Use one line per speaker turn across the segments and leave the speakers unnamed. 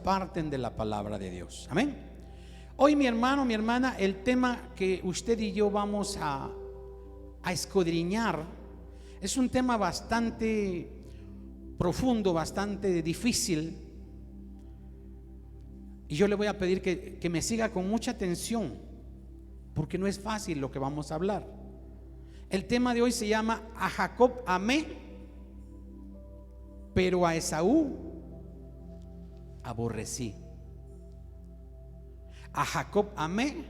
aparten de la palabra de Dios. Amén. Hoy, mi hermano, mi hermana, el tema que usted y yo vamos a escudriñar es un tema bastante profundo, bastante difícil. Y yo le voy a pedir que me siga con mucha atención, porque no es fácil lo que vamos a hablar. El tema de hoy se llama: a Jacob amé, pero a Esaú aborrecí. A Jacob amé,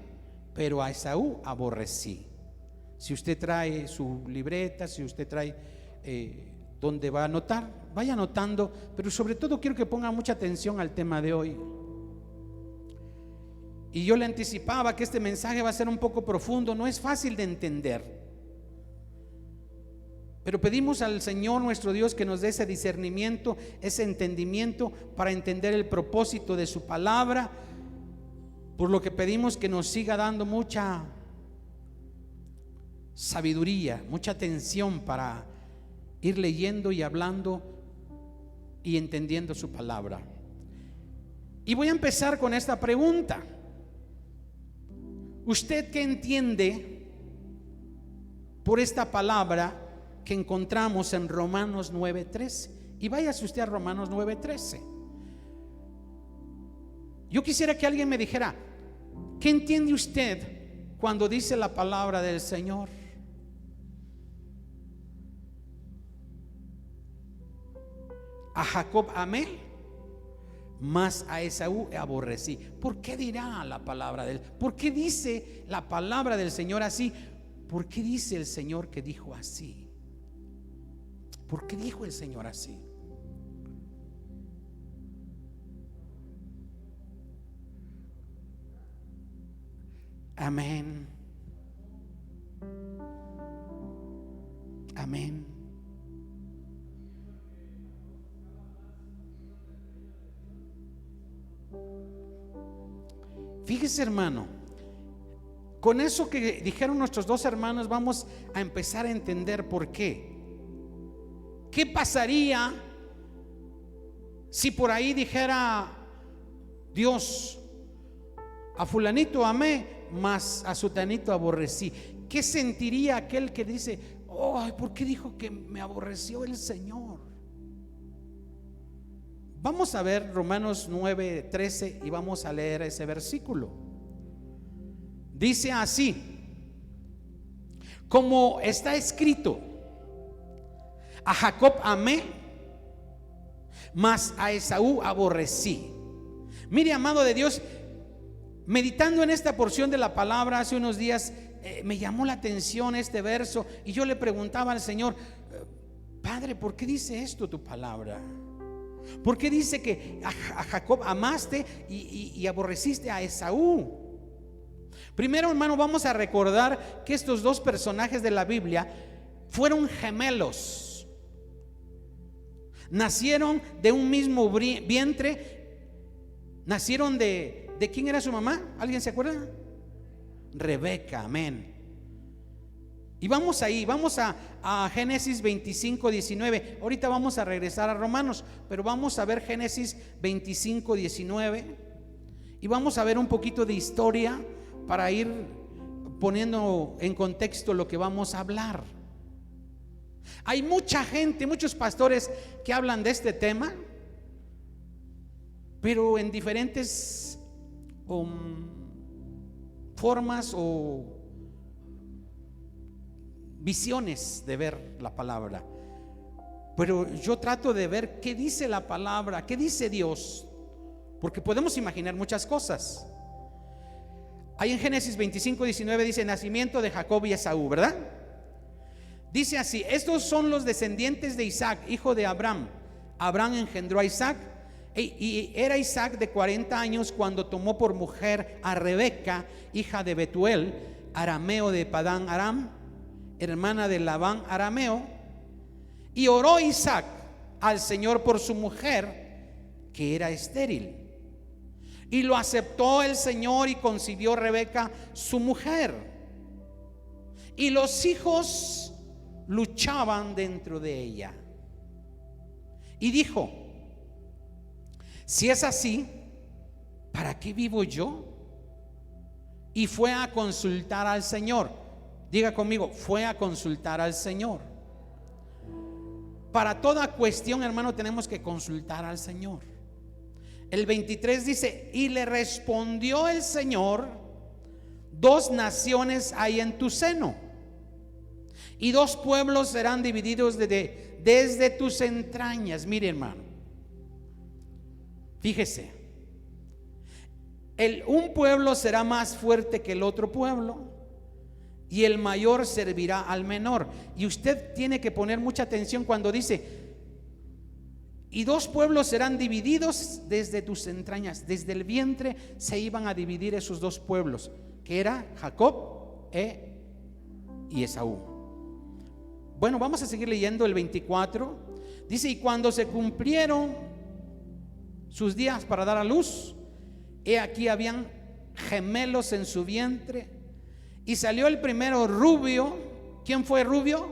pero a Esaú aborrecí. Si usted trae su libreta, si usted trae donde va a anotar, vaya anotando, pero sobre todo quiero que ponga mucha atención al tema de hoy. Y yo le anticipaba que este mensaje va a ser un poco profundo, no es fácil de entender, pero pedimos al Señor nuestro Dios que nos dé ese discernimiento, ese entendimiento para entender el propósito de su palabra. Por lo que pedimos que nos siga dando mucha sabiduría, mucha atención para ir leyendo y hablando y entendiendo su palabra. Y voy a empezar con esta pregunta: ¿usted qué entiende por esta palabra que encontramos en Romanos 9:13? Y váyase usted a Romanos 9:13. Yo quisiera que alguien me dijera: ¿qué entiende usted cuando dice la palabra del Señor? A Jacob amé, mas a Esaú aborrecí. ¿Por qué dirá la palabra de él? ¿Por qué dice la palabra del Señor así? ¿Por qué dice el Señor que dijo así? ¿Por qué dijo el Señor así? Amén. Amén. Fíjese, hermano, con eso que dijeron nuestros dos hermanos vamos a empezar a entender por qué. ¿Qué pasaría si por ahí dijera Dios: a fulanito amé, mas a sutanito aborrecí? ¿Qué sentiría aquel que dice: oh, ¿por qué dijo que me aborreció el Señor? Vamos a ver Romanos 9:13 y vamos a leer ese versículo. Dice así: como está escrito, a Jacob amé, mas a Esaú aborrecí. Mire, amado de Dios, meditando en esta porción de la palabra hace unos días, me llamó la atención este verso y yo le preguntaba al Señor: Padre, ¿por qué dice esto tu palabra? ¿Por qué dice que a Jacob amaste y aborreciste a Esaú? Primero, hermano, vamos a recordar que estos dos personajes de la Biblia fueron gemelos. Nacieron de un mismo vientre. Nacieron de ¿quién era su mamá? ¿Alguien se acuerda? Rebeca, amén. Y vamos ahí, vamos a Génesis 25:19. Ahorita vamos a regresar a Romanos, pero vamos a ver Génesis 25:19 y vamos a ver un poquito de historia para ir poniendo en contexto lo que vamos a hablar. Hay mucha gente, muchos pastores que hablan de este tema, pero en diferentes formas o visiones de ver la palabra. Pero yo trato de ver qué dice la palabra, qué dice Dios, porque podemos imaginar muchas cosas. Ahí en Génesis 25:19 dice: nacimiento de Jacob y Esaú, ¿verdad? Dice así: estos son los descendientes de Isaac, hijo de Abraham. Abraham engendró a Isaac, y era Isaac de 40 años cuando tomó por mujer a Rebeca, hija de Betuel, arameo de Padán Aram, hermana de Labán arameo. Y oró Isaac al Señor por su mujer, que era estéril. Y lo aceptó el Señor y concibió Rebeca su mujer. Y los hijos luchaban dentro de ella. Y dijo: si es así, ¿para qué vivo yo? Y fue a consultar al Señor. Diga conmigo, fue a consultar al Señor. Para toda cuestión, hermano, tenemos que consultar al Señor. El 23 dice: y le respondió el Señor: 2 naciones hay en tu seno, y 2 pueblos serán divididos desde tus entrañas. Mire, hermano, fíjese, un pueblo será más fuerte que el otro pueblo, y el mayor servirá al menor. Y usted tiene que poner mucha atención cuando dice: y 2 pueblos serán divididos desde tus entrañas. Desde el vientre se iban a dividir esos 2 pueblos, que era Jacob y Esaú. Bueno, vamos a seguir leyendo el 24. Dice: y cuando se cumplieron sus días para dar a luz, he aquí habían gemelos en su vientre, y salió el primero rubio. ¿Quién fue rubio?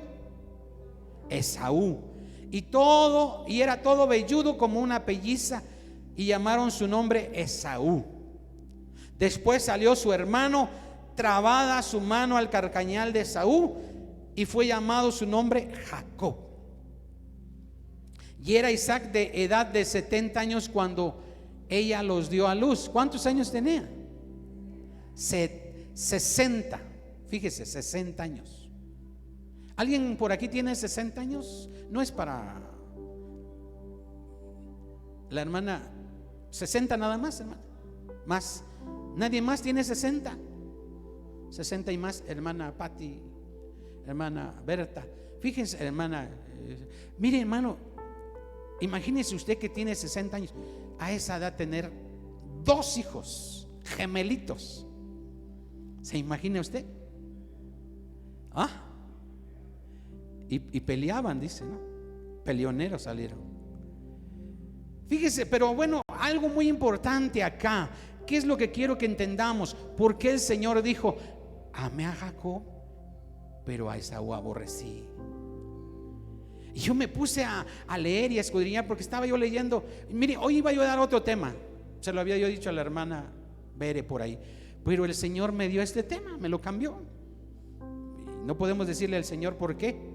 Esaú. Y era todo velludo como una pelliza, y llamaron su nombre Esaú. Después salió su hermano, trabada su mano al carcañal de Esaú, y fue llamado su nombre Jacob. Y era Isaac de edad de 70 años cuando ella los dio a luz. ¿Cuántos años tenía? 60. Fíjese, 60 años. ¿Alguien por aquí tiene 60 años? No es para la hermana. 60 nada más, hermana. Más. Nadie más tiene 60. 60 y más, hermana Patti, hermana Berta. Fíjense, hermana, mire, hermano, imagínese usted que tiene 60 años, a esa edad tener 2 hijos gemelitos. ¿Se imagina usted? Y peleaban, dice, ¿no? Peleoneros salieron. Fíjese, pero bueno, algo muy importante acá. ¿Qué es lo que quiero que entendamos? ¿Por qué el Señor dijo: amé a Jacob, pero a Esaú aborrecí? Y yo me puse a leer y a escudriñar, porque estaba yo leyendo. Mire, hoy iba yo a dar otro tema, se lo había yo dicho a la hermana Bere por ahí, pero el Señor me dio este tema, me lo cambió. Y no podemos decirle al Señor por qué.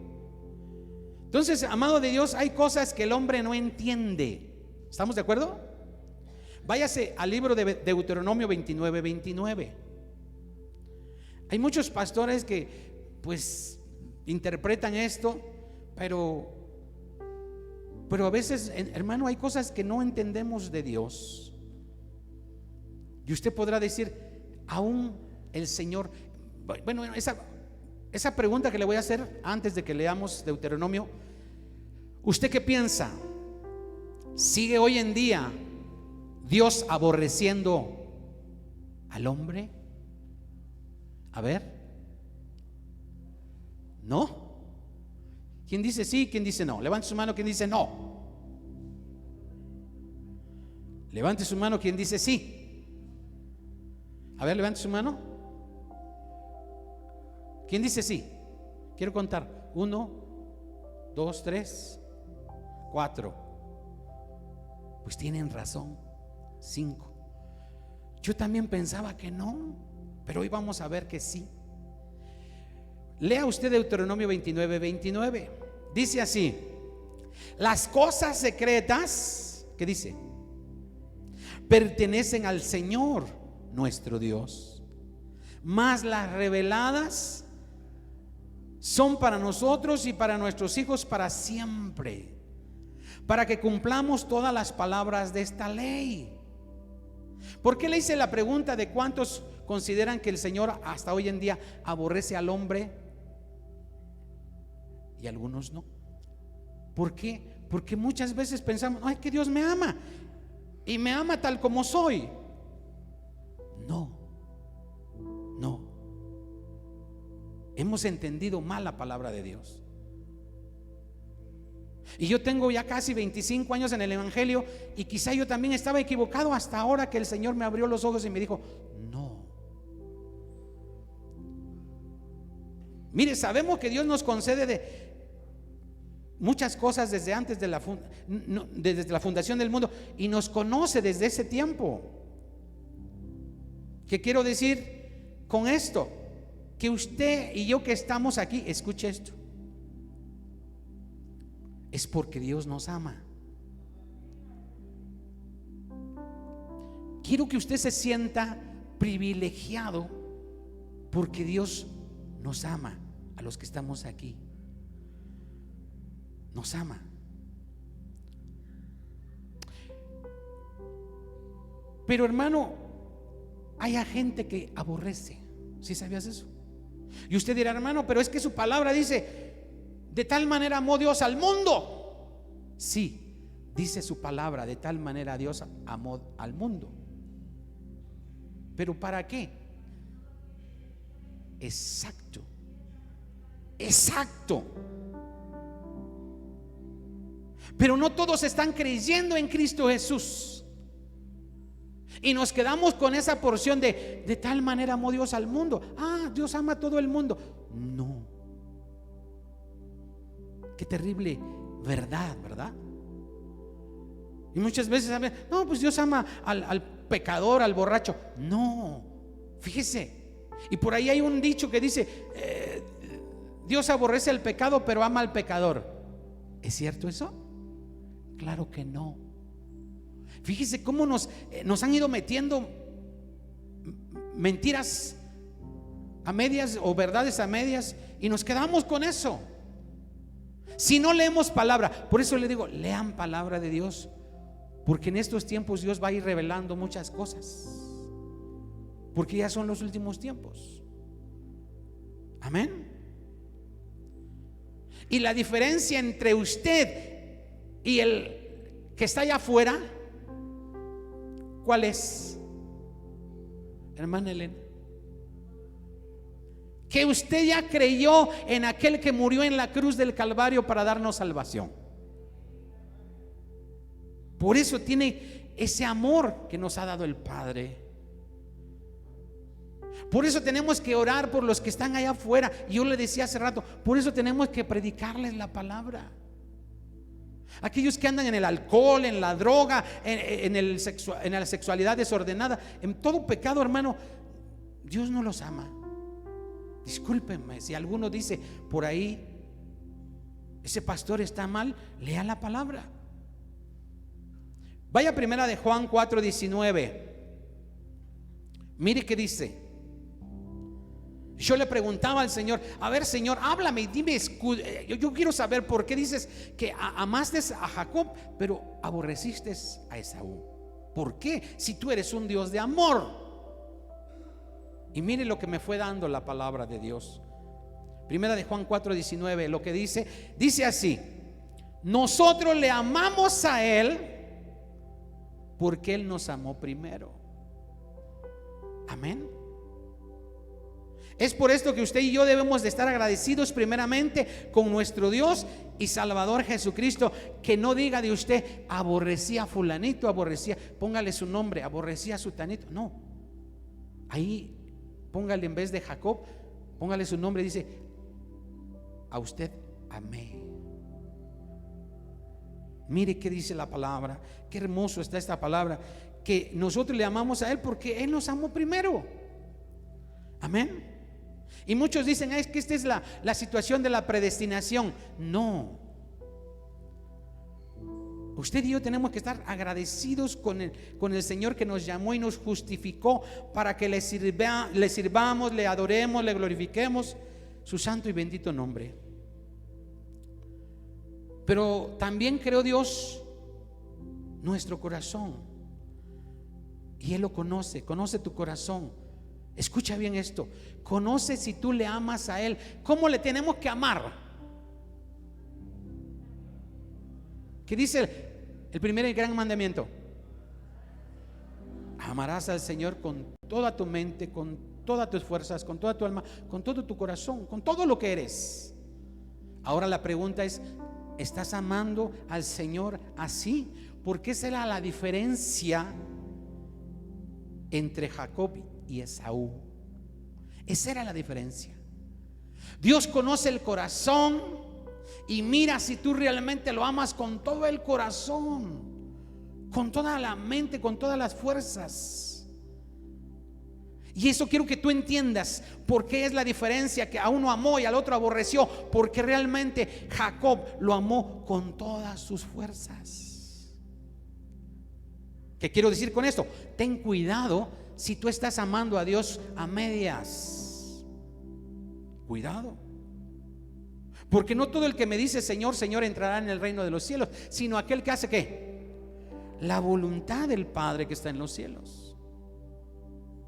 Entonces, amado de Dios, hay cosas que el hombre no entiende. ¿Estamos de acuerdo? Váyase al libro de Deuteronomio 29:29. Hay muchos pastores que pues interpretan esto, pero a veces, hermano, hay cosas que no entendemos de Dios. Y usted podrá decir: aún el Señor. Bueno, esa pregunta que le voy a hacer antes de que leamos Deuteronomio: ¿usted qué piensa? ¿Sigue hoy en día Dios aborreciendo al hombre? A ver, ¿no? ¿Quién dice sí? ¿Quién dice no? Levante su mano quien dice no. Levante su mano quien dice sí. A ver, levante su mano. ¿Quién dice sí? Quiero contar. 1, 2, 3, 4. Pues tienen razón. 5. Yo también pensaba que no, pero hoy vamos a ver que sí. Lea usted Deuteronomio 29:29. Dice así: las cosas secretas, ¿qué dice? Pertenecen al Señor nuestro Dios, mas las reveladas son para nosotros y para nuestros hijos para siempre, para que cumplamos todas las palabras de esta ley. ¿Por qué le hice la pregunta de cuántos consideran que el Señor hasta hoy en día aborrece al hombre y algunos no? ¿Por qué? Porque muchas veces pensamos: ay, que Dios me ama y me ama tal como soy. No. Hemos entendido mal la palabra de Dios. Y yo tengo ya casi 25 años en el Evangelio, y quizá yo también estaba equivocado hasta ahora que el Señor me abrió los ojos y me dijo: no. Mire, sabemos que Dios nos concede de muchas cosas desde antes de desde la fundación del mundo, y nos conoce desde ese tiempo. ¿Qué quiero decir con esto? Que usted y yo que estamos aquí, escuche esto, es porque Dios nos ama. Quiero que usted se sienta privilegiado porque Dios nos ama a los que estamos aquí. Nos ama. Pero hermano, hay gente que aborrece. ¿Sí sabías eso? Y usted dirá, hermano, pero es que su palabra dice: de tal manera amó Dios al mundo. Sí, dice su palabra: de tal manera Dios amó al mundo. ¿Pero para qué? Exacto. Exacto. Pero no todos están creyendo en Cristo Jesús. Y nos quedamos con esa porción de tal manera amó Dios al mundo. Ah, Dios ama a todo el mundo. No. Qué terrible verdad, ¿verdad? Y muchas veces saben, no, pues Dios ama al pecador, al borracho. No, fíjese. Y por ahí hay un dicho que dice, Dios aborrece el pecado, pero ama al pecador. ¿Es cierto eso? Claro que no. Fíjese cómo nos han ido metiendo mentiras a medias o verdades a medias, y nos quedamos con eso. Si no leemos palabra, por eso le digo, lean palabra de Dios, porque en estos tiempos Dios va a ir revelando muchas cosas, porque ya son los últimos tiempos. Amén. Y la diferencia entre usted y el que está allá afuera, ¿cuál es, hermana Elena? Que usted ya creyó en aquel que murió en la cruz del Calvario para darnos salvación. Por eso tiene ese amor que nos ha dado el Padre. Por eso tenemos que orar por los que están allá afuera. Yo le decía hace rato, por eso tenemos que predicarles la palabra. Aquellos que andan en el alcohol, en la droga, en la sexualidad desordenada, en todo pecado, hermano, Dios no los ama. Discúlpenme si alguno dice por ahí, ese pastor está mal, lea la palabra. Vaya primera de Juan 4:19. Mire qué dice. Yo le preguntaba al Señor, a ver, Señor, háblame y dime, yo quiero saber por qué dices que amaste a Jacob, pero aborreciste a Esaú. ¿Por qué? Si tú eres un Dios de amor. Y mire lo que me fue dando la palabra de Dios. Primera de Juan 4:19, lo que dice así: nosotros le amamos a Él porque Él nos amó primero. Amén. Es por esto que usted y yo debemos de estar agradecidos primeramente con nuestro Dios y Salvador Jesucristo. Que no diga de usted, aborrecía a fulanito, póngale su nombre, aborrecía a sutanito. No, ahí póngale, en vez de Jacob, póngale su nombre, dice, a usted amé. Mire qué dice la palabra, qué hermoso está esta palabra, que nosotros le amamos a Él porque Él nos amó primero. Amén. Y muchos dicen, es que esta es la situación de la predestinación. No. Usted y yo tenemos que estar agradecidos con el Señor que nos llamó y nos justificó para que le sirvamos, le adoremos, le glorifiquemos su santo y bendito nombre. Pero también creó Dios nuestro corazón, y Él lo conoce tu corazón. Escucha bien esto, conoce si tú le amas a Él. ¿Cómo le tenemos que amar? ¿Qué dice el primer y gran mandamiento? Amarás al Señor con toda tu mente, con todas tus fuerzas, con toda tu alma, con todo tu corazón, con todo lo que eres. Ahora la pregunta es, ¿estás amando al Señor así? Porque esa era la diferencia entre Jacob y Esaú. Esa era la diferencia. Dios conoce el corazón y mira si tú realmente lo amas con todo el corazón, con toda la mente, con todas las fuerzas. Y eso quiero que tú entiendas por qué es la diferencia, que a uno amó y al otro aborreció, porque realmente Jacob lo amó con todas sus fuerzas. ¿Qué quiero decir con esto? Ten cuidado si tú estás amando a Dios a medias. Cuidado. Porque no todo el que me dice Señor, Señor entrará en el reino de los cielos, sino aquel que hace ¿qué? La voluntad del Padre que está en los cielos.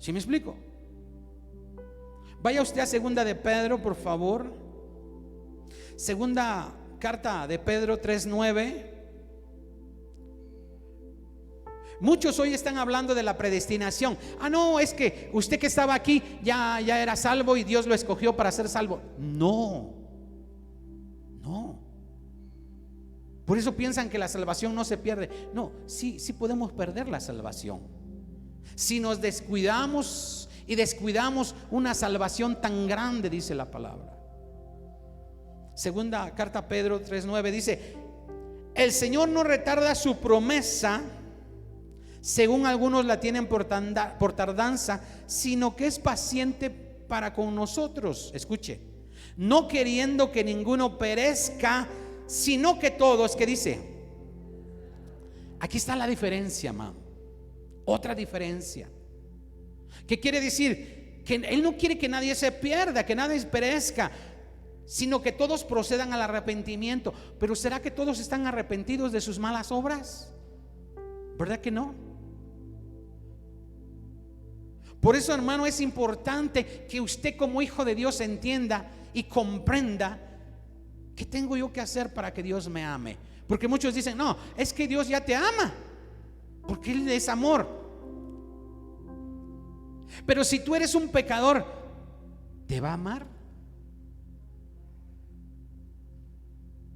¿Sí me explico? Vaya usted a segunda de Pedro, por favor. Segunda carta de Pedro 3:9. Muchos hoy están hablando de la predestinación. No, es que usted que estaba aquí ya era salvo y Dios lo escogió para ser salvo. No. Por eso piensan que la salvación no se pierde. No, sí podemos perder la salvación si nos descuidamos y descuidamos una salvación tan grande, dice la palabra. Segunda carta a Pedro 3:9 dice: el Señor no retarda su promesa, según algunos la tienen por tardanza, sino que es paciente para con nosotros. Escuche, no queriendo que ninguno perezca, sino que todos, ¿qué dice? Aquí está la diferencia, mamá. Otra diferencia. ¿Qué quiere decir? Que Él no quiere que nadie se pierda, que nadie perezca, sino que todos procedan al arrepentimiento. Pero ¿será que todos están arrepentidos de sus malas obras? ¿Verdad que no? Por eso, hermano, es importante que usted como hijo de Dios entienda y comprenda qué tengo yo que hacer para que Dios me ame. Porque muchos dicen: no, es que Dios ya te ama, porque Él es amor. Pero si tú eres un pecador, ¿te va a amar?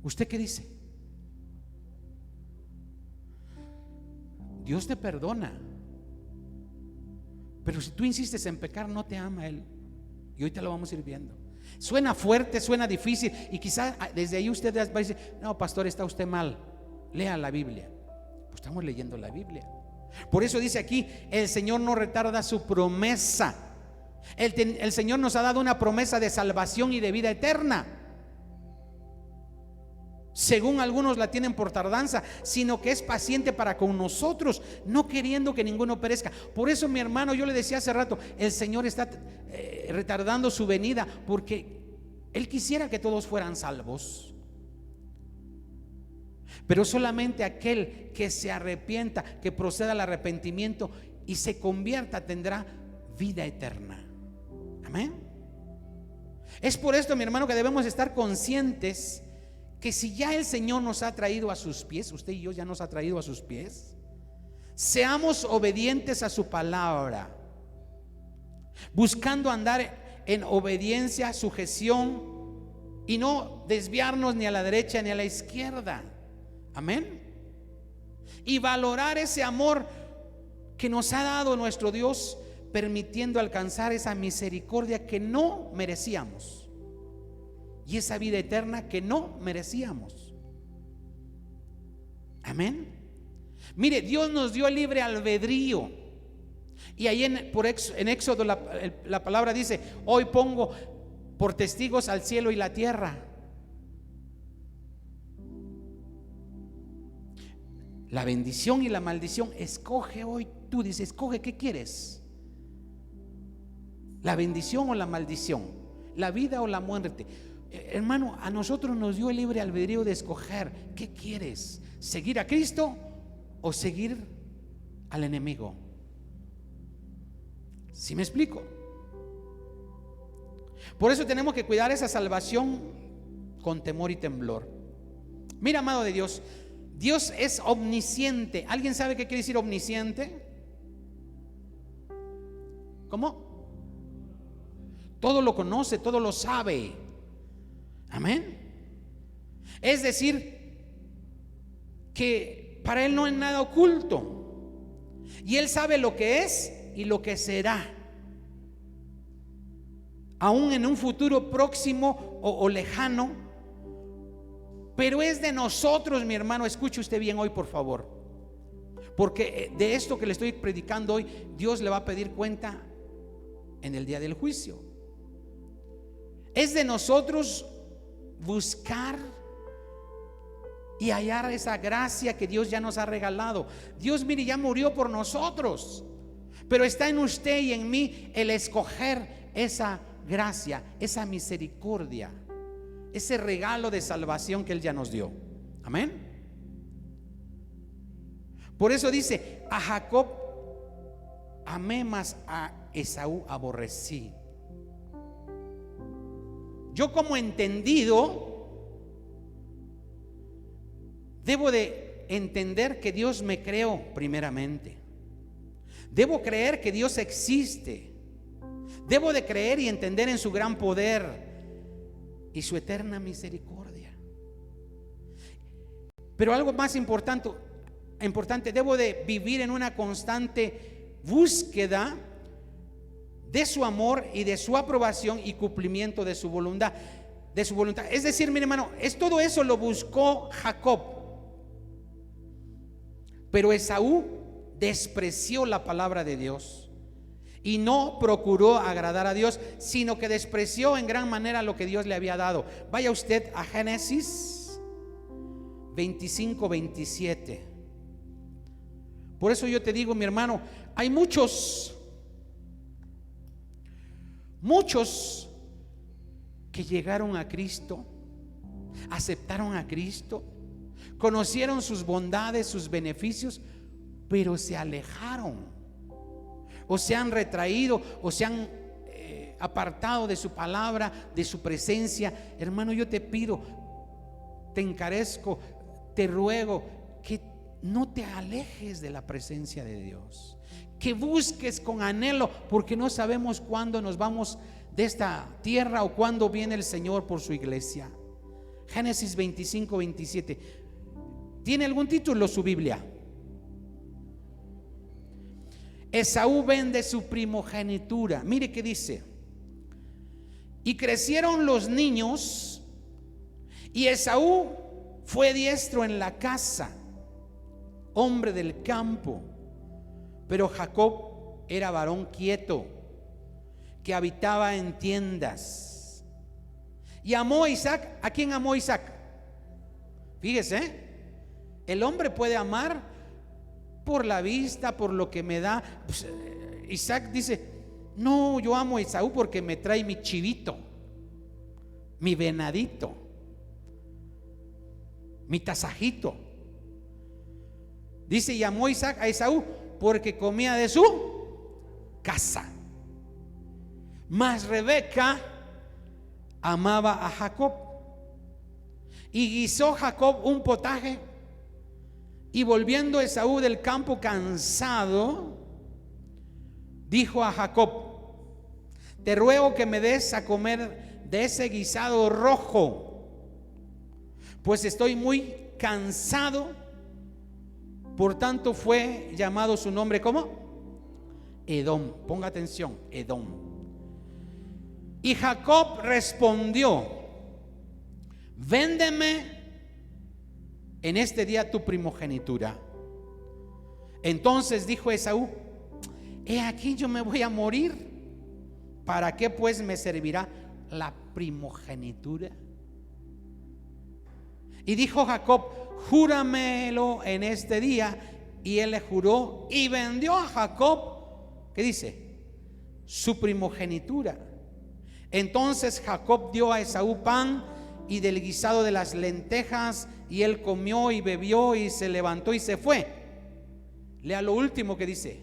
¿Usted qué dice? Dios te perdona, pero si tú insistes en pecar, no te ama Él. Y ahorita lo vamos a ir viendo. Suena fuerte, suena difícil, y quizás desde ahí usted va a decir: no, pastor, está usted mal, lea la Biblia. Pues estamos leyendo la Biblia. Por eso dice aquí: el Señor no retarda su promesa. El Señor nos ha dado una promesa de salvación y de vida eterna, según algunos la tienen por tardanza, sino que es paciente para con nosotros, no queriendo que ninguno perezca. Por eso, mi hermano, yo le decía hace rato, el Señor está retardando su venida, porque Él quisiera que todos fueran salvos. Pero solamente aquel que se arrepienta, que proceda al arrepentimiento y se convierta, tendrá vida eterna. Amén. Es por esto, mi hermano, que debemos estar conscientes que si ya el Señor nos ha traído a sus pies, usted y yo ya nos ha traído a sus pies, seamos obedientes a su palabra, buscando andar en obediencia, sujeción, y no desviarnos ni a la derecha ni a la izquierda. Amén. Y valorar ese amor que nos ha dado nuestro Dios, permitiendo alcanzar esa misericordia que no merecíamos y esa vida eterna que no merecíamos. Amén. Mire, Dios nos dio libre albedrío. Y ahí en Éxodo la palabra dice: hoy pongo por testigos al cielo y la tierra. La bendición y la maldición, escoge hoy. Tú dices: escoge, ¿qué quieres? ¿La bendición o la maldición? ¿La vida o la muerte? Hermano, a nosotros nos dio el libre albedrío de escoger. ¿Qué quieres? ¿Seguir a Cristo o seguir al enemigo? ¿Sí me explico? Por eso tenemos que cuidar esa salvación con temor y temblor. Mira, amado de Dios, Dios es omnisciente. ¿Alguien sabe qué quiere decir omnisciente? ¿Cómo? Todo lo conoce, todo lo sabe. Amén. Es decir, que para Él no hay nada oculto, y Él sabe lo que es y lo que será, aún en un futuro próximo o lejano. Pero es de nosotros, mi hermano, escuche usted bien hoy, por favor, porque de esto que le estoy predicando hoy, Dios le va a pedir cuenta en el día del juicio. Es de nosotros buscar y hallar esa gracia que Dios ya nos ha regalado. Dios, mire, ya murió por nosotros, pero está en usted y en mí el escoger esa gracia, esa misericordia, ese regalo de salvación que Él ya nos dio. Amén. Por eso dice: a Jacob amé, mas a Esaú aborrecí. Yo, como entendido, debo de entender que Dios me creó primeramente. Debo creer que Dios existe. Debo de creer y entender en su gran poder y su eterna misericordia. Pero algo más importante, debo de vivir en una constante búsqueda de su amor y de su aprobación y cumplimiento de su voluntad. Es decir, mi hermano, todo eso lo buscó Jacob, pero Esaú despreció la palabra de Dios y no procuró agradar a Dios, sino que despreció en gran manera lo que Dios le había dado. Vaya usted a Génesis 25-27. Por eso yo te digo, mi hermano, hay muchos que llegaron a Cristo, aceptaron a Cristo, conocieron sus bondades, sus beneficios, pero se alejaron, o se han retraído, o se han apartado de su palabra, de su presencia. Hermano, yo te pido, te encarezco, te ruego que no te alejes de la presencia de Dios, que busques con anhelo, porque no sabemos cuándo nos vamos de esta tierra o cuándo viene el Señor por su iglesia. Génesis 25-27. ¿Tiene algún título su Biblia? Esaú vende su primogenitura. Mire qué dice: y crecieron los niños, y Esaú fue diestro en la casa, hombre del campo, pero Jacob era varón quieto, que habitaba en tiendas. Y amó a Isaac. ¿A quién amó Isaac? Fíjese, el hombre puede amar por la vista, por lo que me da. Pues, Isaac dice: no, yo amo a Esaú porque me trae mi chivito, mi venadito, mi tasajito. Dice: y amó Isaac a Esaú porque comía de su casa. Mas Rebeca amaba a Jacob. Y guisó Jacob un potaje, y volviendo Esaú del campo cansado, dijo a Jacob: te ruego que me des a comer de ese guisado rojo, pues estoy muy cansado. Por tanto fue llamado su nombre, ¿cómo? Edom. Ponga atención, Edom. Y Jacob respondió: véndeme en este día tu primogenitura. Entonces dijo Esaú: he aquí, yo me voy a morir, ¿para qué pues me servirá la primogenitura? Y dijo Jacob: júramelo en este día. Y él le juró, y vendió a Jacob, ¿qué dice? Su primogenitura. Entonces Jacob dio a Esaú pan y del guisado de las lentejas, y él comió y bebió y se levantó y se fue. Lea lo último que dice: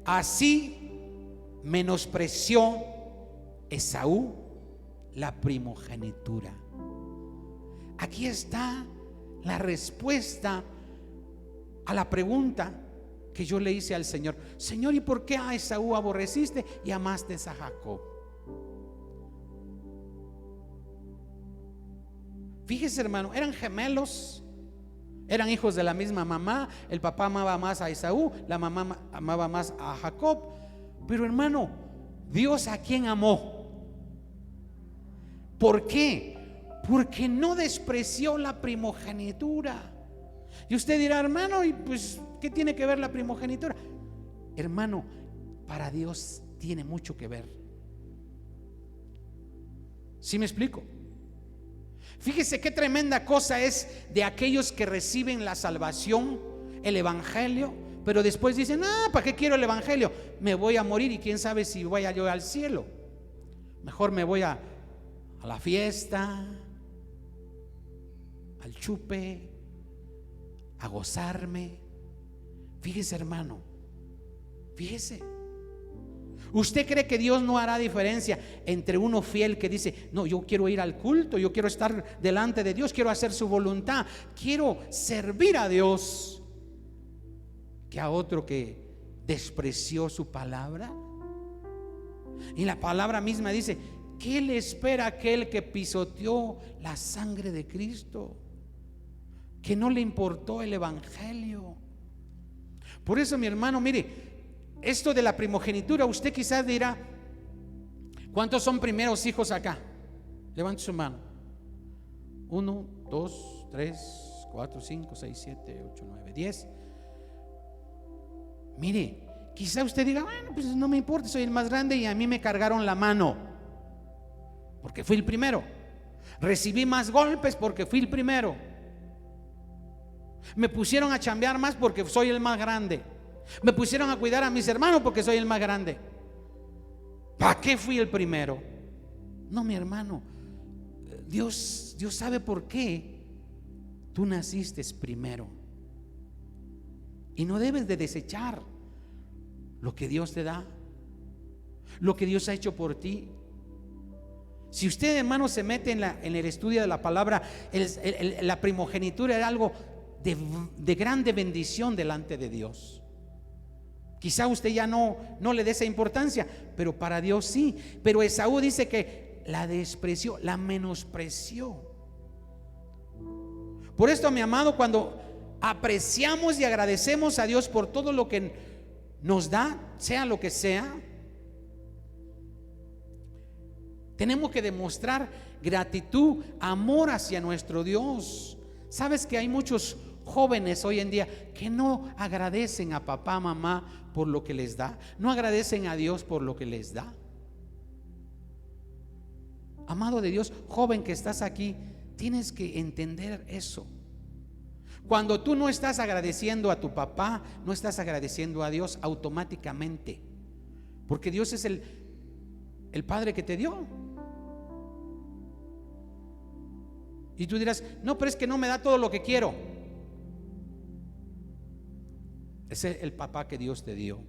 así menospreció Esaú la primogenitura. Aquí está la respuesta a la pregunta que yo le hice al Señor: Señor, ¿y por qué a Esaú aborreciste y amaste a Jacob? Fíjese, hermano, eran gemelos, eran hijos de la misma mamá. El papá amaba más a Esaú, la mamá amaba más a Jacob. Pero, hermano, ¿Dios a quién amó? ¿Por qué? Porque no despreció la primogenitura. Y usted dirá: hermano, ¿y pues qué tiene que ver la primogenitura? Hermano, para Dios tiene mucho que ver. ¿Sí me explico? Fíjese qué tremenda cosa es de aquellos que reciben la salvación, el evangelio, pero después dicen: ¿para qué quiero el evangelio? Me voy a morir y quién sabe si vaya yo al cielo. Mejor me voy a la fiesta, al chupe, a gozarme. Fíjese, hermano, fíjese. ¿Usted cree que Dios no hará diferencia entre uno fiel que dice: no, yo quiero ir al culto, yo quiero estar delante de Dios, quiero hacer su voluntad, quiero servir a Dios, que a otro que despreció su palabra? Y la palabra misma dice: ¿qué le espera a aquel que pisoteó la sangre de Cristo? Que no le importó el evangelio. Por eso, mi hermano, mire, esto de la primogenitura, usted quizás dirá: ¿cuántos son primeros hijos acá? Levante su mano. 1, 2, 3, 4, 5, 6, 7, 8, 9, 10. Mire, quizá usted diga: bueno, pues no me importa, soy el más grande y a mí me cargaron la mano porque fui el primero. Recibí más golpes porque fui el primero. Me pusieron a chambear más porque soy el más grande. Me pusieron a cuidar a mis hermanos porque soy el más grande. ¿Para qué fui el primero? No, mi hermano, Dios sabe por qué tú naciste primero. Y no debes de desechar lo que Dios te da, lo que Dios ha hecho por ti. Si usted, hermano, se mete en el estudio de la palabra, la primogenitura era algo de grande bendición delante de Dios. Quizá usted ya no le dé esa importancia, pero para Dios sí. Pero Esaú dice que la despreció, la menospreció. Por esto, mi amado, cuando apreciamos y agradecemos a Dios por todo lo que nos da, sea lo que sea, tenemos que demostrar gratitud, amor hacia nuestro Dios. ¿Sabes que hay muchos jóvenes hoy en día que no agradecen a papá, mamá por lo que les da? No agradecen a Dios por lo que les da. Amado de Dios, joven que estás aquí, tienes que entender eso. Cuando tú no estás agradeciendo a tu papá, no estás agradeciendo a Dios automáticamente, porque Dios es el Padre que te dio. Y tú dirás: no, pero es que no me da todo lo que quiero. Es el papá que Dios te dio,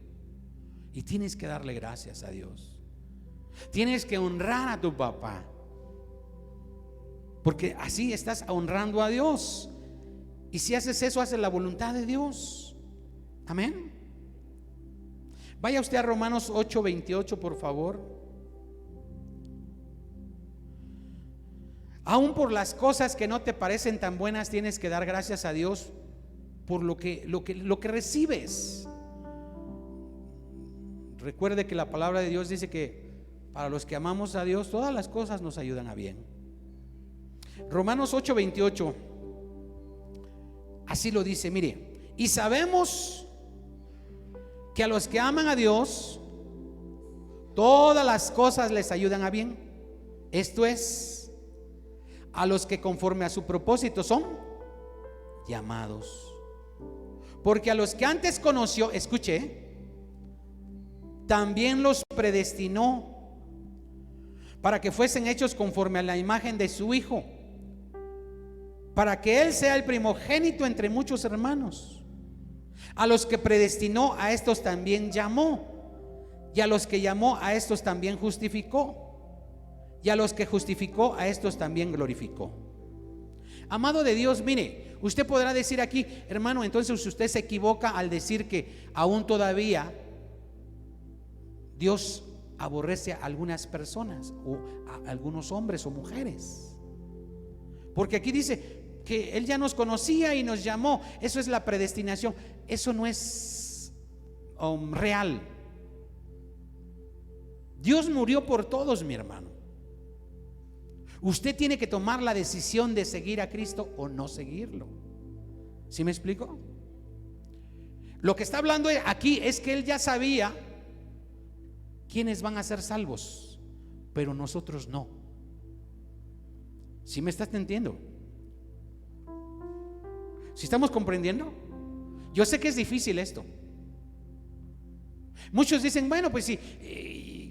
y tienes que darle gracias a Dios. Tienes que honrar a tu papá, porque así estás honrando a Dios. Y si haces eso, haces la voluntad de Dios. Amén. Vaya usted a Romanos 8:28, por favor. Aún por las cosas que no te parecen tan buenas, tienes que dar gracias a Dios por lo que recibes. Recuerde que la palabra de Dios dice que para los que amamos a Dios, todas las cosas nos ayudan a bien. Romanos 8:28, así lo dice, mire: y sabemos que a los que aman a Dios, todas las cosas les ayudan a bien. Esto es, a los que conforme a su propósito son llamados. Porque a los que antes conoció, escuche, también los predestinó para que fuesen hechos conforme a la imagen de su Hijo, para que Él sea el primogénito entre muchos hermanos. A los que predestinó, a estos también llamó, y a los que llamó, a estos también justificó, y a los que justificó, a estos también glorificó. Amado de Dios, mire, usted podrá decir aquí: hermano, entonces usted se equivoca al decir que aún todavía Dios aborrece a algunas personas, o a algunos hombres o mujeres, porque aquí dice que Él ya nos conocía y nos llamó. Eso es la predestinación. Eso no es real. Dios murió por todos, mi hermano. Usted tiene que tomar la decisión de seguir a Cristo o no seguirlo. ¿Sí me explico? Lo que está hablando aquí es que Él ya sabía ¿quiénes van a ser salvos? Pero nosotros no. ¿Sí me estás entendiendo? ¿Sí estamos comprendiendo? Yo sé que es difícil esto. Muchos dicen, bueno, pues si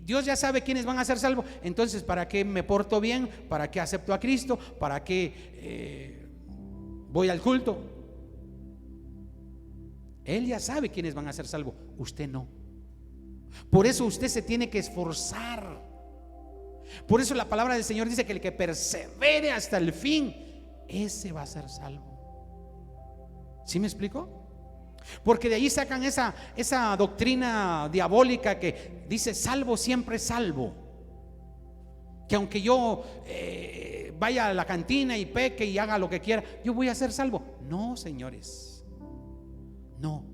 Dios ya sabe quiénes van a ser salvos, entonces ¿para qué me porto bien? ¿Para qué acepto a Cristo? ¿Para qué voy al culto? Él ya sabe quiénes van a ser salvos, usted no. Por eso usted se tiene que esforzar. Por eso la palabra del Señor dice que el que persevere hasta el fin, ese va a ser salvo. ¿Sí me explico? Porque de ahí sacan esa doctrina diabólica que dice salvo siempre salvo, que aunque yo vaya a la cantina y peque y haga lo que quiera, yo voy a ser salvo. No, señores, no.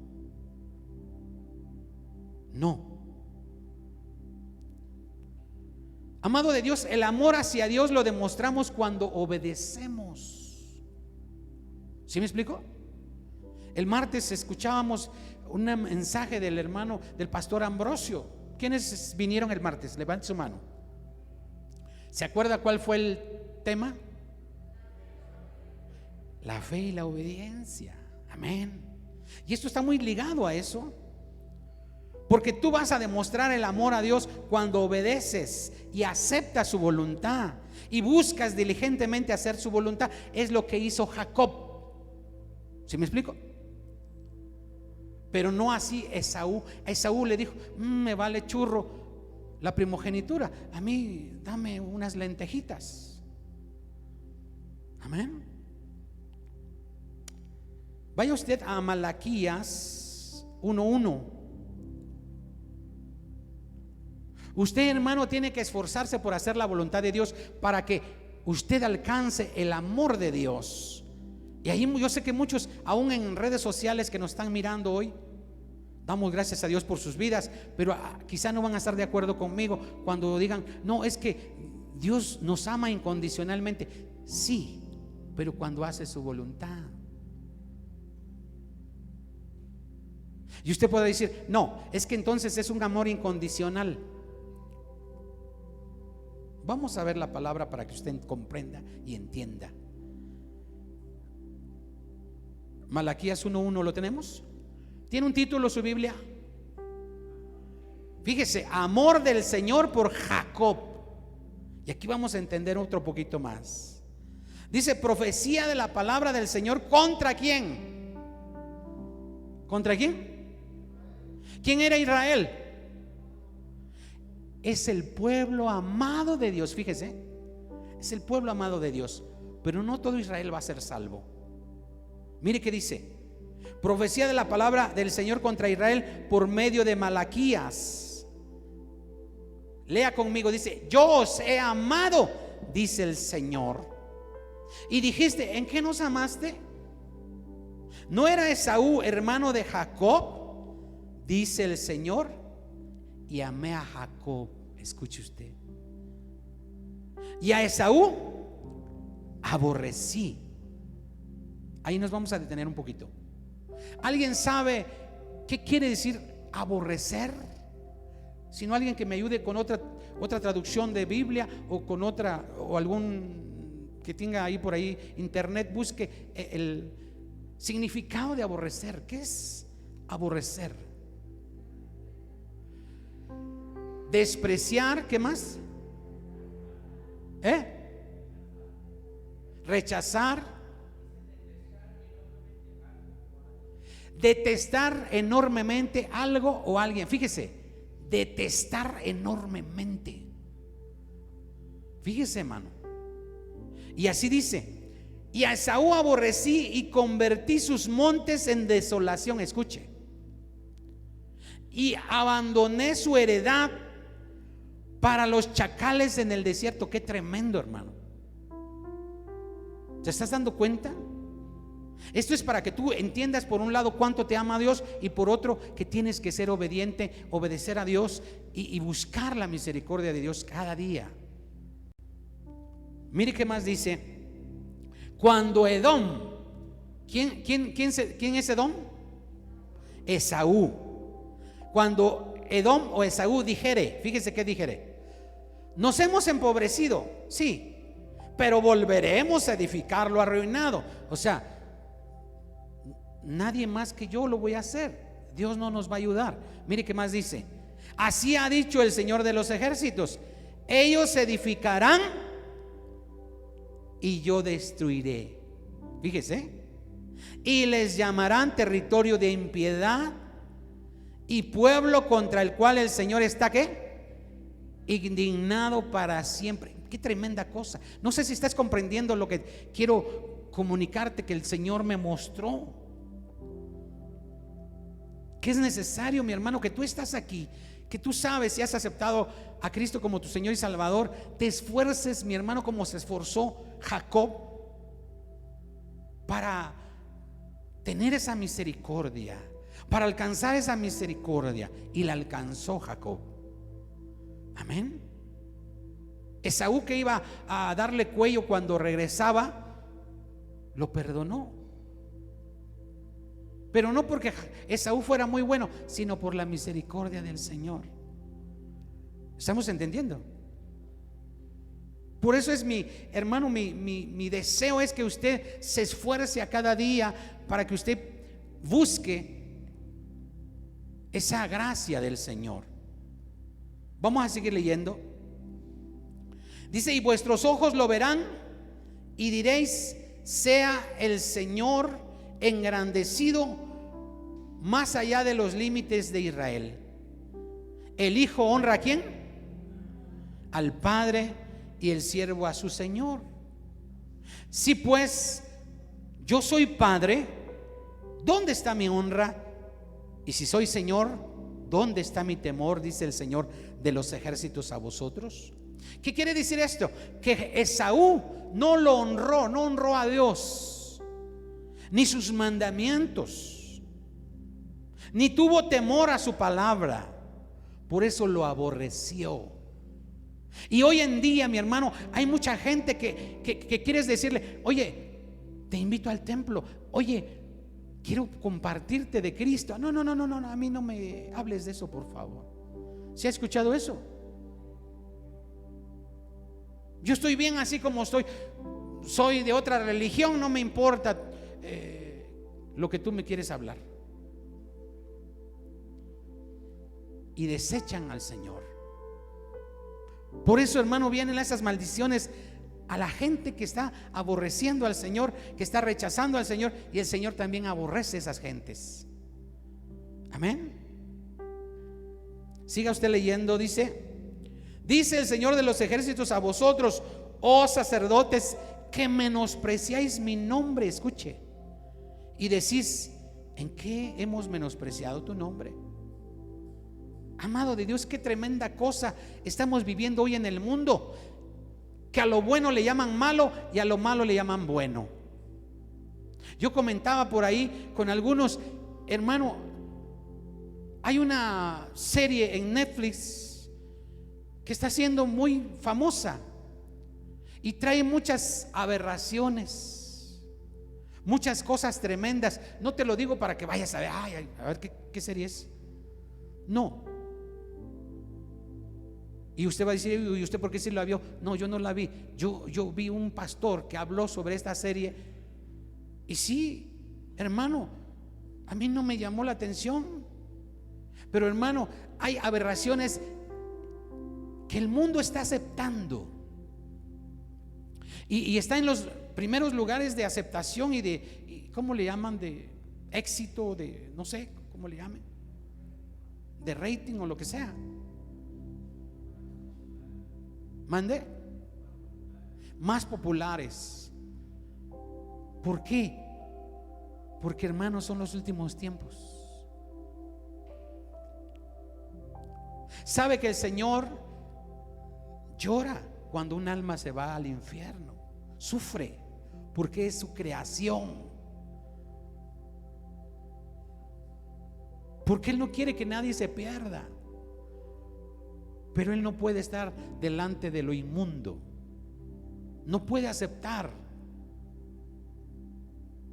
Amado de Dios, el amor hacia Dios lo demostramos cuando obedecemos. ¿Sí me explico? El martes escuchábamos un mensaje del hermano del pastor Ambrosio. ¿Quiénes vinieron el martes? Levante su mano. ¿Se acuerda cuál fue el tema? La fe y la obediencia. Amén. Y esto está muy ligado a eso, porque tú vas a demostrar el amor a Dios cuando obedeces y aceptas su voluntad y buscas diligentemente hacer su voluntad. Es lo que hizo Jacob. ¿Sí me explico? Pero no así Esaú. A Esaú le dijo, me vale churro la primogenitura, a mí dame unas lentejitas. Amén. Vaya usted a Malaquías 1:1. Usted, hermano, tiene que esforzarse por hacer la voluntad de Dios para que usted alcance el amor de Dios. Y ahí yo sé que muchos, aún en redes sociales que nos están mirando hoy, damos gracias a Dios por sus vidas, pero quizá no van a estar de acuerdo conmigo cuando digan, no, es que Dios nos ama incondicionalmente. Sí, pero cuando hace su voluntad. Y usted puede decir, no, es que entonces es un amor incondicional. Vamos a ver la palabra para que usted comprenda y entienda. Malaquías 1:1, ¿lo tenemos? ¿Tiene un título su Biblia? Fíjese, amor del Señor por Jacob. Y aquí vamos a entender otro poquito más. Dice, profecía de la palabra del Señor, ¿contra quién? ¿Contra quién? ¿Quién era Israel? Es el pueblo amado de Dios. Fíjese, es el pueblo amado de Dios, pero no todo Israel va a ser salvo. Mire que dice, profecía de la palabra del Señor contra Israel por medio de Malaquías. Lea conmigo, dice, yo os he amado, dice el Señor. Y dijiste, ¿en qué nos amaste? ¿No era Esaú hermano de Jacob? Dice el Señor, y amé a Jacob. Escuche usted. Y a Esaú aborrecí. Ahí nos vamos a detener un poquito. ¿Alguien sabe qué quiere decir aborrecer? Si no, alguien que me ayude con otra traducción de Biblia, o con otra, o algún que tenga ahí por ahí internet, busque el significado de aborrecer. ¿Qué es aborrecer? Despreciar, ¿qué más? Rechazar, detestar enormemente algo o alguien. Fíjese, detestar enormemente. Fíjese, hermano. Y así dice, y a Esaú aborrecí y convertí sus montes en desolación. Escuche. Y abandoné su heredad para los chacales en el desierto. Qué tremendo, hermano. ¿Te estás dando cuenta? Esto es para que tú entiendas, por un lado, cuánto te ama Dios, y por otro, que tienes que ser obediente, obedecer a Dios y buscar la misericordia de Dios cada día. Mire qué más dice. Cuando Edom, ¿quién es Edom? Esaú. Cuando Edom o Esaú dijere, fíjese que dijere: nos hemos empobrecido, sí, pero volveremos a edificar lo arruinado. O sea, nadie más que yo lo voy a hacer. Dios no nos va a ayudar. Mire qué más dice: así ha dicho el Señor de los ejércitos, ellos edificarán y yo destruiré. Fíjese, y les llamarán territorio de impiedad y pueblo contra el cual el Señor está ¿qué? Indignado para siempre. Qué tremenda cosa. No sé si estás comprendiendo lo que quiero comunicarte, que el Señor me mostró. Que es necesario, mi hermano, que tú estás aquí, que tú sabes, si has aceptado a Cristo como tu Señor y Salvador, te esfuerces, mi hermano, como se esforzó Jacob para tener esa misericordia, para alcanzar esa misericordia. Y la alcanzó Jacob. Amén. Esaú, que iba a darle cuello cuando regresaba, lo perdonó. Pero no porque Esaú fuera muy bueno, sino por la misericordia del Señor. ¿Estamos entendiendo? Por eso es mi hermano, mi deseo es que usted se esfuerce a cada día para que usted busque esa gracia del Señor. Vamos a seguir leyendo. Dice: y vuestros ojos lo verán y diréis: sea el Señor engrandecido más allá de los límites de Israel. El Hijo honra ¿a quién? Al Padre, y el siervo a su Señor. Si pues yo soy Padre, ¿dónde está mi honra? Y si soy Señor, ¿dónde está mi temor? Dice el Señor de los ejércitos a vosotros. ¿Qué quiere decir esto? Que Esaú no lo honró, no honró a Dios, ni sus mandamientos, ni tuvo temor a su palabra. Por eso lo aborreció. Y hoy en día, mi hermano, hay mucha gente que quieres decirle: oye, te invito al templo, oye, quiero compartirte de Cristo. No, a mí no me hables de eso, por favor. ¿Se ha escuchado eso? Yo estoy bien así como estoy. Soy de otra religión, no me importa lo que tú me quieres hablar. Y desechan al Señor. Por eso, hermano, vienen esas maldiciones a la gente que está aborreciendo al Señor, que está rechazando al Señor, y el Señor también aborrece esas gentes. Amén. Siga usted leyendo. Dice el Señor de los ejércitos a vosotros, oh sacerdotes, que menospreciáis mi nombre. Escuche, y decís: ¿en qué hemos menospreciado tu nombre? Amado de Dios, qué tremenda cosa estamos viviendo hoy en el mundo, que a lo bueno le llaman malo y a lo malo le llaman bueno. Yo comentaba por ahí con algunos, hermano, hay una serie en Netflix que está siendo muy famosa y trae muchas aberraciones, muchas cosas tremendas. No te lo digo para que vayas a ver, a ver qué serie es. No. Y usted va a decir: ¿y usted por qué sí la vio? No, yo no la vi. Yo vi un pastor que habló sobre esta serie. Y sí, hermano, a mí no me llamó la atención. Pero, hermano, hay aberraciones que el mundo está aceptando. Y está en los primeros lugares de aceptación y ¿cómo le llaman? De éxito, de no sé cómo le llamen, de rating o lo que sea. Mande. Más populares. ¿Por qué? Porque, hermanos, son los últimos tiempos. ¿Sabe que el Señor llora cuando un alma se va al infierno? Sufre porque es su creación. Porque Él no quiere que nadie se pierda. Pero Él no puede estar delante de lo inmundo. No puede aceptar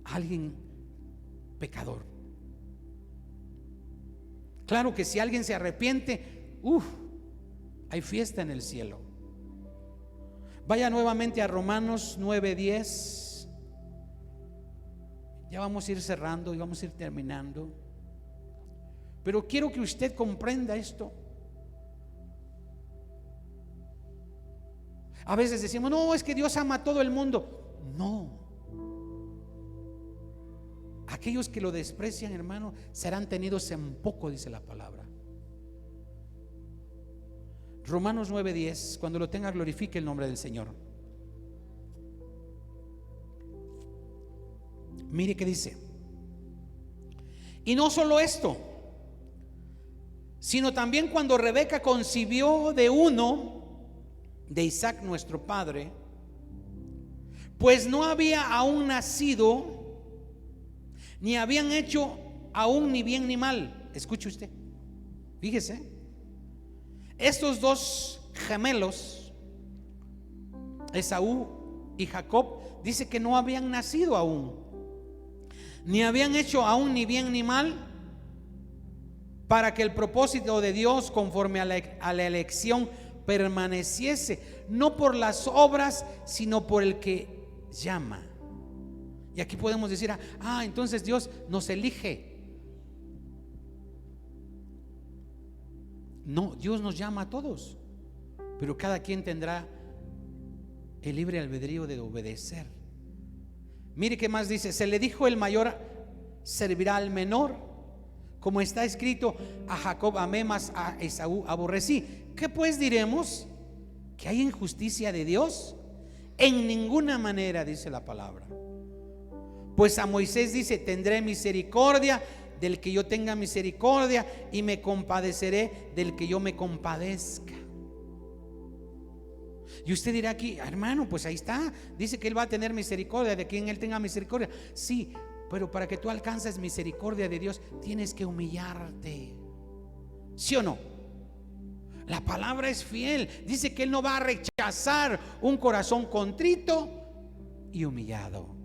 a alguien pecador. Claro que si alguien se arrepiente, hay fiesta en el cielo. Vaya nuevamente a Romanos 9:10. Ya vamos a ir cerrando y vamos a ir terminando, pero quiero que usted comprenda esto. A veces decimos, no, es que Dios ama a todo el mundo. No. Aquellos que lo desprecian, hermano, serán tenidos en poco, dice la palabra. Romanos 9:10. Cuando lo tenga, glorifique el nombre del Señor. Mire que dice: y no solo esto, sino también cuando Rebeca concibió de uno de Isaac nuestro padre, pues no había aún nacido, ni habían hecho aún ni bien ni mal. Escuche usted, fíjese, estos dos gemelos, Esaú y Jacob, dice que no habían nacido aún, ni habían hecho aún ni bien ni mal, para que el propósito de Dios conforme a la elección permaneciese, no por las obras, sino por el que llama. Y aquí podemos decir, entonces Dios nos elige. No, Dios nos llama a todos, pero cada quien tendrá el libre albedrío de obedecer. Mire qué más dice: se le dijo, el mayor servirá al menor, como está escrito, a Jacob amé, mas a Esaú aborrecí. ¿Qué pues diremos? ¿Que hay injusticia de Dios? En ninguna manera, dice la palabra. Pues a Moisés dice: tendré misericordia del que yo tenga misericordia, y me compadeceré del que yo me compadezca. Y usted dirá aquí, hermano, pues ahí está, dice que Él va a tener misericordia de quien Él tenga misericordia. Sí, pero para que tú alcances misericordia de Dios, tienes que humillarte. ¿Sí o no? La palabra es fiel. Dice que Él no va a rechazar un corazón contrito y humillado.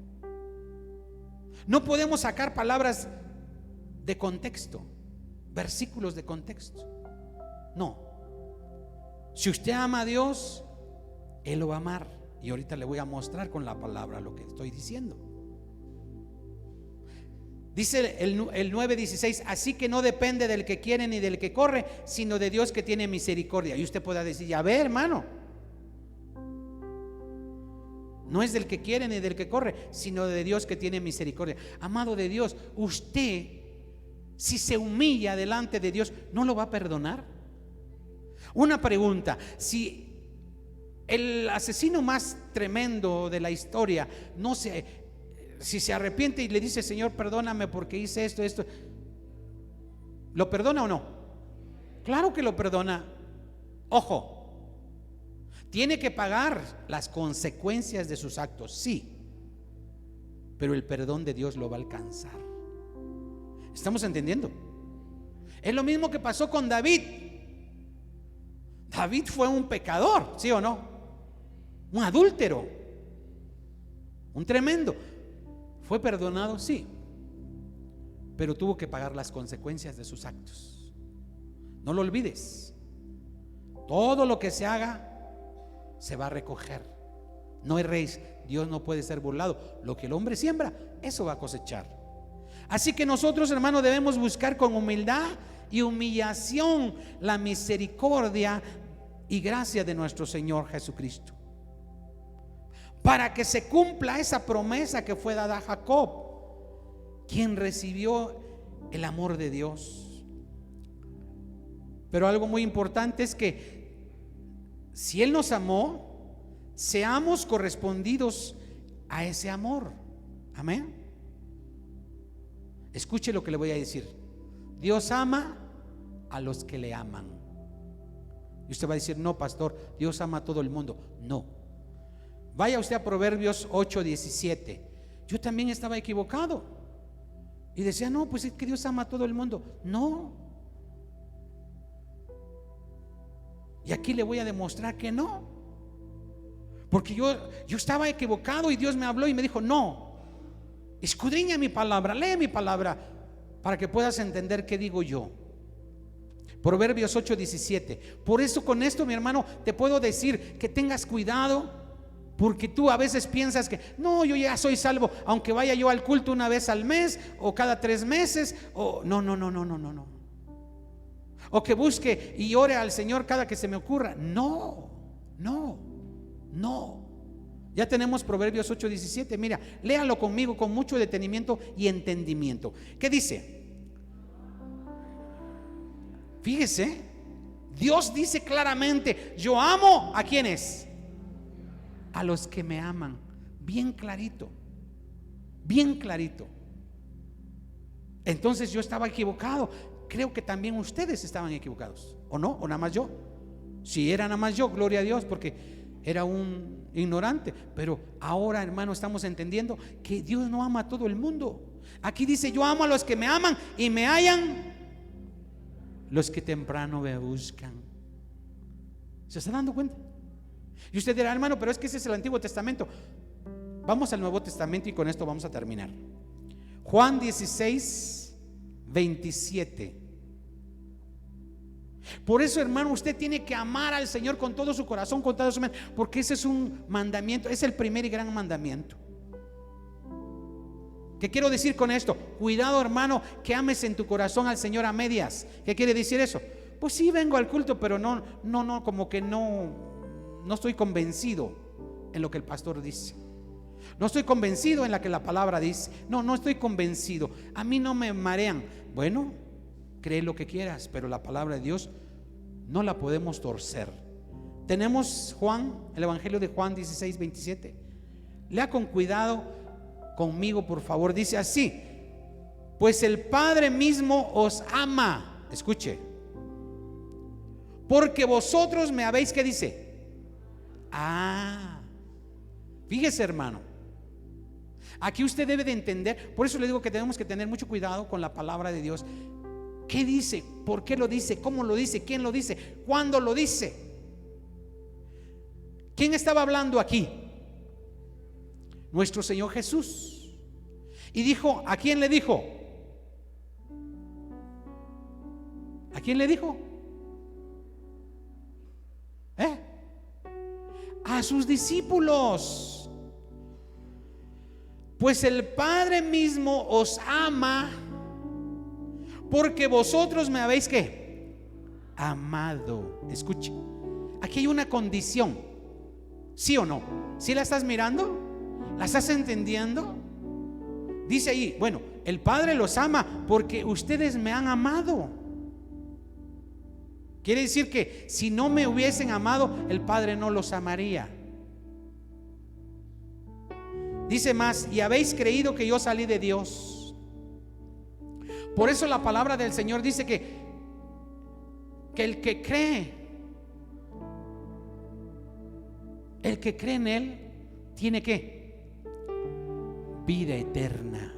No podemos sacar palabras de contexto, versículos de contexto. No. Si usted ama a Dios, Él lo va a amar. Y ahorita le voy a mostrar con la palabra lo que estoy diciendo. Dice el 9:16: así que no depende del que quiere ni del que corre, sino de Dios que tiene misericordia. Y usted podrá decir, ya ve, hermano, no es del que quiere ni del que corre, sino de Dios que tiene misericordia. Amado de Dios, usted, si se humilla delante de Dios, ¿no lo va a perdonar? Una pregunta: si el asesino más tremendo de la historia si se arrepiente y le dice, Señor, perdóname porque hice esto, ¿lo perdona o no? Claro que lo perdona. Ojo, tiene que pagar las consecuencias de sus actos, sí, pero el perdón de Dios lo va a alcanzar. ¿Estamos entendiendo? Es lo mismo que pasó con David. David fue un pecador, ¿sí o no? Un adúltero, un tremendo. Fue perdonado, sí, pero tuvo que pagar las consecuencias de sus actos. No lo olvides. Todo lo que se haga se va a recoger. No erréis, Dios no puede ser burlado. Lo que el hombre siembra, eso va a cosechar. Así que nosotros, hermanos, debemos buscar con humildad y humillación la misericordia y gracia de nuestro Señor Jesucristo, para que se cumpla esa promesa que fue dada a Jacob, quien recibió el amor de Dios. Pero algo muy importante es que si Él nos amó, seamos correspondidos a ese amor. Amén. Escuche lo que le voy a decir. Dios ama a los que le aman. Y usted va a decir, no, pastor, Dios ama a todo el mundo. No. Vaya usted a Proverbios 8:17. Yo también estaba equivocado y decía, no, pues es que Dios ama a todo el mundo. No. Y aquí le voy a demostrar que no, porque yo estaba equivocado y Dios me habló y me dijo, no, escudriña mi palabra, lee mi palabra para que puedas entender qué digo yo. Proverbios 8:17. Por eso con esto, mi hermano, te puedo decir que tengas cuidado, porque tú a veces piensas que no, yo ya soy salvo, aunque vaya yo al culto una vez al mes o cada 3 meses, o no. O que busque y ore al Señor cada que se me ocurra. No. Ya tenemos Proverbios 8:17. Mira, léalo conmigo con mucho detenimiento y entendimiento. ¿Qué dice? Fíjese, Dios dice claramente: yo amo ¿a quiénes? A los que me aman. Bien clarito. Entonces yo estaba equivocado. Creo que también ustedes estaban equivocados, ¿o no? ¿O nada más yo? Si era nada más yo, gloria a Dios, porque era un ignorante. Pero ahora, hermano, estamos entendiendo que Dios no ama a todo el mundo. Aquí dice: yo amo a los que me aman y me hallan los que temprano me buscan. ¿Se está dando cuenta? Y usted dirá: hermano, pero es que ese es el Antiguo Testamento. Vamos al Nuevo Testamento y con esto vamos a terminar. Juan 16:27. Por eso, hermano, usted tiene que amar al Señor con todo su corazón, con toda su mente, porque ese es un mandamiento, es el primer y gran mandamiento. ¿Qué quiero decir con esto? Cuidado, hermano, que ames en tu corazón al Señor a medias. ¿Qué quiere decir eso? Pues sí, vengo al culto, pero no, como que no estoy convencido en lo que el pastor dice. No estoy convencido en lo que la palabra dice. No estoy convencido. A mí no me marean. Bueno, cree lo que quieras, pero la palabra de Dios no la podemos torcer. Tenemos el Evangelio de Juan 16:27. Lea con cuidado conmigo, por favor. Dice así: pues el Padre mismo os ama. Escuche: porque vosotros me habéis, ¿qué dice? Fíjese, hermano, aquí usted debe de entender. Por eso le digo que tenemos que tener mucho cuidado con la palabra de Dios. ¿Qué dice? ¿Por qué lo dice? ¿Cómo lo dice? ¿Quién lo dice? ¿Cuándo lo dice? ¿Quién estaba hablando aquí? Nuestro Señor Jesús. Y dijo: ¿a quién le dijo? ¿A quién le dijo? A sus discípulos. Pues el Padre mismo os ama, porque vosotros me habéis, ¿qué? Amado. Escuche, aquí hay una condición. ¿Sí o no? ¿Sí la estás mirando? ¿La estás entendiendo? Dice ahí: bueno, el Padre los ama porque ustedes me han amado. Quiere decir que si no me hubiesen amado, el Padre no los amaría. Dice más: y habéis creído que yo salí de Dios. Por eso la palabra del Señor dice que el que cree en Él tiene ¿qué? Vida eterna.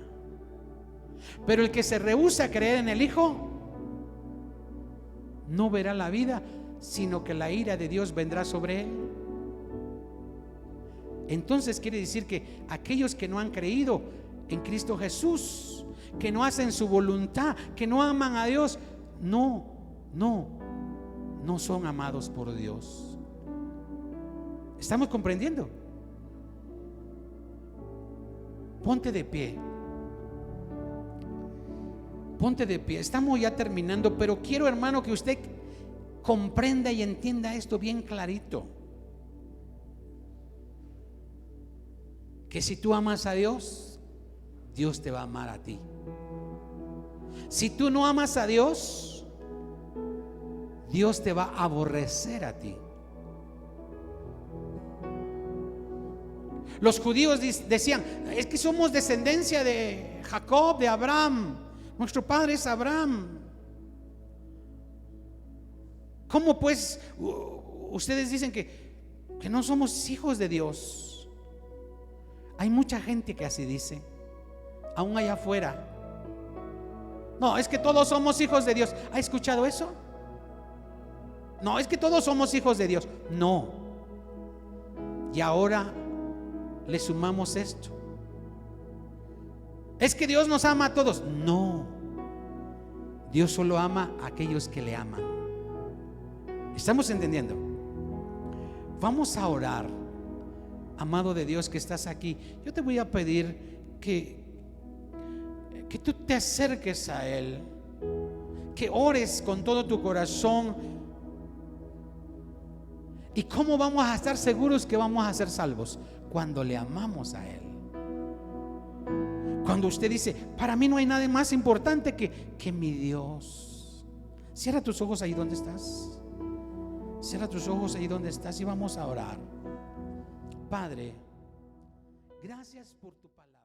Pero el que se rehúsa a creer en el Hijo no verá la vida, sino que la ira de Dios vendrá sobre él. Entonces quiere decir que aquellos que no han creído en Cristo Jesús, que no hacen su voluntad, que no aman a Dios, no son amados por Dios. ¿Estamos comprendiendo? Ponte de pie. Ponte de pie. Estamos ya terminando, pero quiero, hermano, que usted comprenda y entienda esto bien clarito. Que si tú amas a Dios, Dios te va a amar a ti. Si tú no amas a Dios, Dios te va a aborrecer a ti. Los judíos decían: es que somos descendencia de Jacob, de Abraham. Nuestro padre es Abraham. ¿Cómo pues ustedes dicen que no somos hijos de Dios? Hay mucha gente que así dice, aún allá afuera. No, es que todos somos hijos de Dios. ¿Ha escuchado eso? No, es que todos somos hijos de Dios. No. Y ahora le sumamos esto: es que Dios nos ama a todos. No, Dios solo ama a aquellos que le aman. ¿Estamos entendiendo? Vamos a orar. Amado de Dios que estás aquí, yo te voy a pedir que tú te acerques a Él, que ores con todo tu corazón. ¿Y cómo vamos a estar seguros que vamos a ser salvos? Cuando le amamos a Él. Cuando usted dice, para mí no hay nada más importante que mi Dios. Cierra tus ojos ahí donde estás. Cierra tus ojos ahí donde estás y vamos a orar. Padre, gracias por tu palabra.